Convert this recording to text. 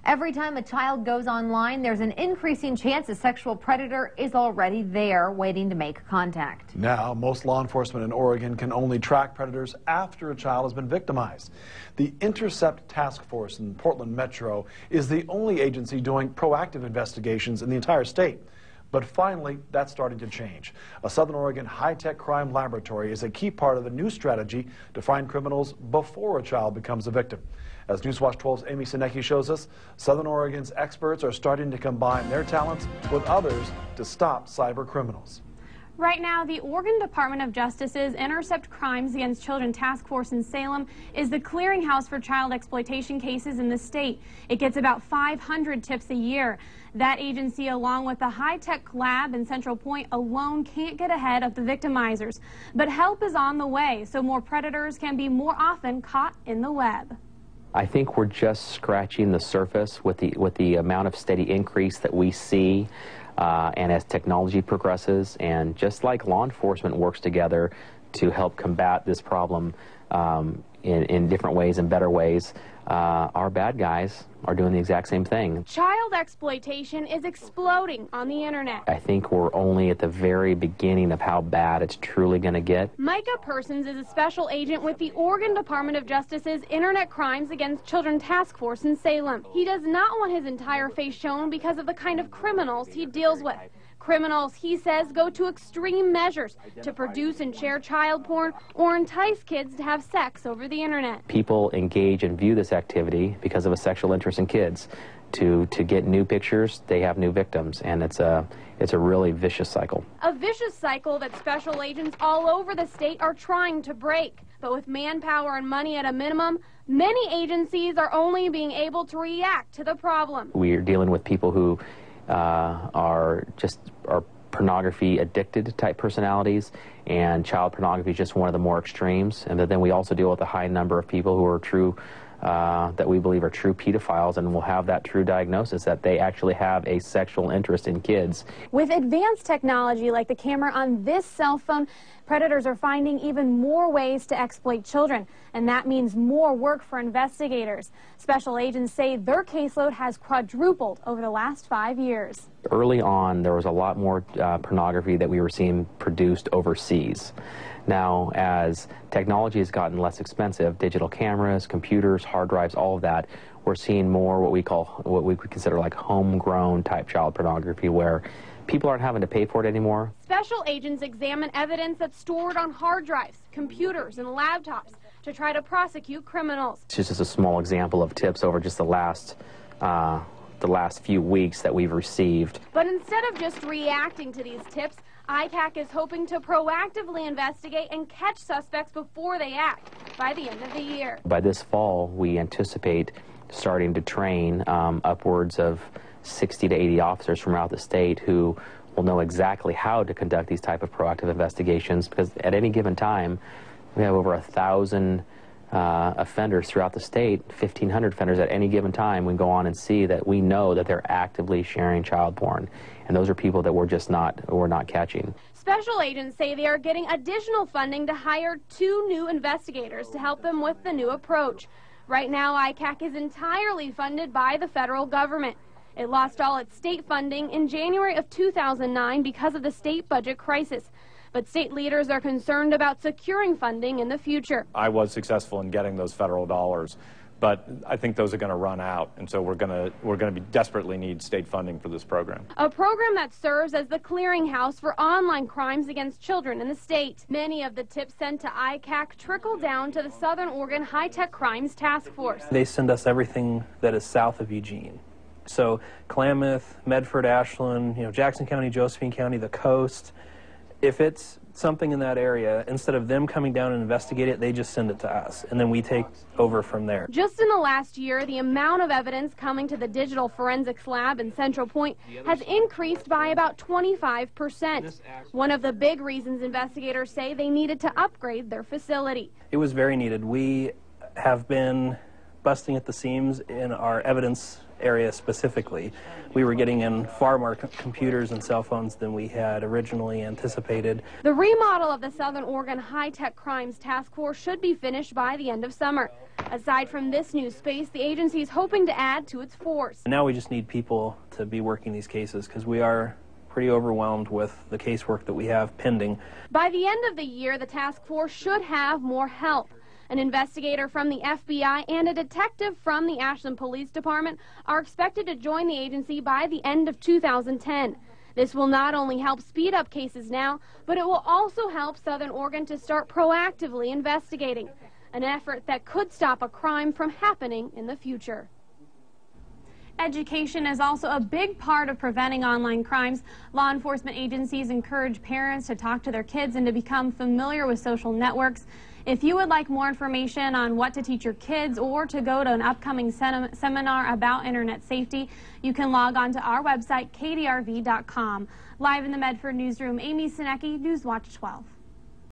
Every time a child goes online, there's an increasing chance a sexual predator is already there waiting to make contact. Now, most law enforcement in Oregon can only track predators after a child has been victimized. The Intercept Task Force in Portland Metro is the only agency doing proactive investigations in the entire state. But finally, that's starting to change. A Southern Oregon high-tech crime laboratory is a key part of the new strategy to find criminals before a child becomes a victim. As Newswatch 12's Amy Sinecki shows us, Southern Oregon's experts are starting to combine their talents with others to stop cyber criminals. Right now, the Oregon Department of Justice's Intercept Crimes Against Children Task Force in Salem is the clearinghouse for child exploitation cases in the state. It gets about 500 tips a year. That agency, along with the high-tech lab in Central Point, alone can't get ahead of the victimizers. But help is on the way, so more predators can be more often caught in the web. I think we're just scratching the surface with the amount of steady increase that we see. And as technology progresses, and just like law enforcement works together to help combat this problem in different ways and better ways, our bad guys are doing the exact same thing. Child exploitation is exploding on the internet. I think we're only at the very beginning of how bad it's truly going to get. Micah Persons is a special agent with the Oregon Department of Justice's Internet Crimes Against Children Task Force in Salem. He does not want his entire face shown because of the kind of criminals he deals with. Criminals, he says, go to extreme measures to produce and share child porn or entice kids to have sex over the internet. People engage and view this activity because of a sexual interest in kids. To get new pictures, they have new victims, and it's a really vicious cycle. A vicious cycle that special agents all over the state are trying to break. But with manpower and money at a minimum, many agencies are only being able to react to the problem. We're dealing with people who are pornography addicted type personalities, and child pornography is just one of the more extremes. And then we also deal with a high number of people who are true, that we believe are true pedophiles, and will have that true diagnosis that they actually have a sexual interest in kids. With advanced technology like the camera on this cell phone, predators are finding even more ways to exploit children, and that means more work for investigators. Special agents say their caseload has quadrupled over the last 5 years. Early on, there was a lot more pornography that we were seeing produced overseas. Now, as technology has gotten less expensive, digital cameras, computers, hard drives, all of that, we're seeing more what we could consider like homegrown type child pornography, where people aren't having to pay for it anymore. Special agents examine evidence that's stored on hard drives, computers, and laptops to try to prosecute criminals. It's just a small example of tips over just the last few weeks that we've received. But instead of just reacting to these tips, ICAC is hoping to proactively investigate and catch suspects before they act by the end of the year. By this fall, we anticipate starting to train upwards of 60 to 80 officers from throughout the state who will know exactly how to conduct these type of proactive investigations, because at any given time, we have over 1,000 offenders throughout the state, 1,500 offenders at any given time. We go on and see that we know that they're actively sharing child porn, and those are people that we're not catching. Special agents say they are getting additional funding to hire 2 new investigators to help them with the new approach. Right now, ICAC is entirely funded by the federal government. It lost all its state funding in January of 2009 because of the state budget crisis. But state leaders are concerned about securing funding in the future. I was successful in getting those federal dollars, but I think those are going to run out, and so we're going to desperately need state funding for this program. A program that serves as the clearinghouse for online crimes against children in the state. Many of the tips sent to ICAC trickle down to the Southern Oregon High-Tech Crimes Task Force. They send us everything that is south of Eugene. So Klamath, Medford, Ashland, Jackson County, Josephine County, the coast. If it's something in that area, instead of them coming down and investigate it, they just send it to us, and then we take over from there. Just in the last year, the amount of evidence coming to the digital forensics lab in Central Point has increased by about 25%. One of the big reasons investigators say they needed to upgrade their facility. It was very needed. We have been busting at the seams in our evidence area specifically. We were getting in far more computers and cell phones than we had originally anticipated. The remodel of the Southern Oregon High-Tech Crimes Task Force should be finished by the end of summer. Aside from this new space, the agency is hoping to add to its force. Now we just need people to be working these cases because we are pretty overwhelmed with the casework that we have pending. By the end of the year, the task force should have more help. An investigator from the FBI and a detective from the Ashland Police Department are expected to join the agency by the end of 2010. This will not only help speed up cases now, but it will also help Southern Oregon to start proactively investigating, an effort that could stop a crime from happening in the future. Education is also a big part of preventing online crimes. Law enforcement agencies encourage parents to talk to their kids and to become familiar with social networks. If you would like more information on what to teach your kids or to go to an upcoming seminar about internet safety, you can log on to our website, kdrv.com. Live in the Medford newsroom, Amy Sinecki, Newswatch 12.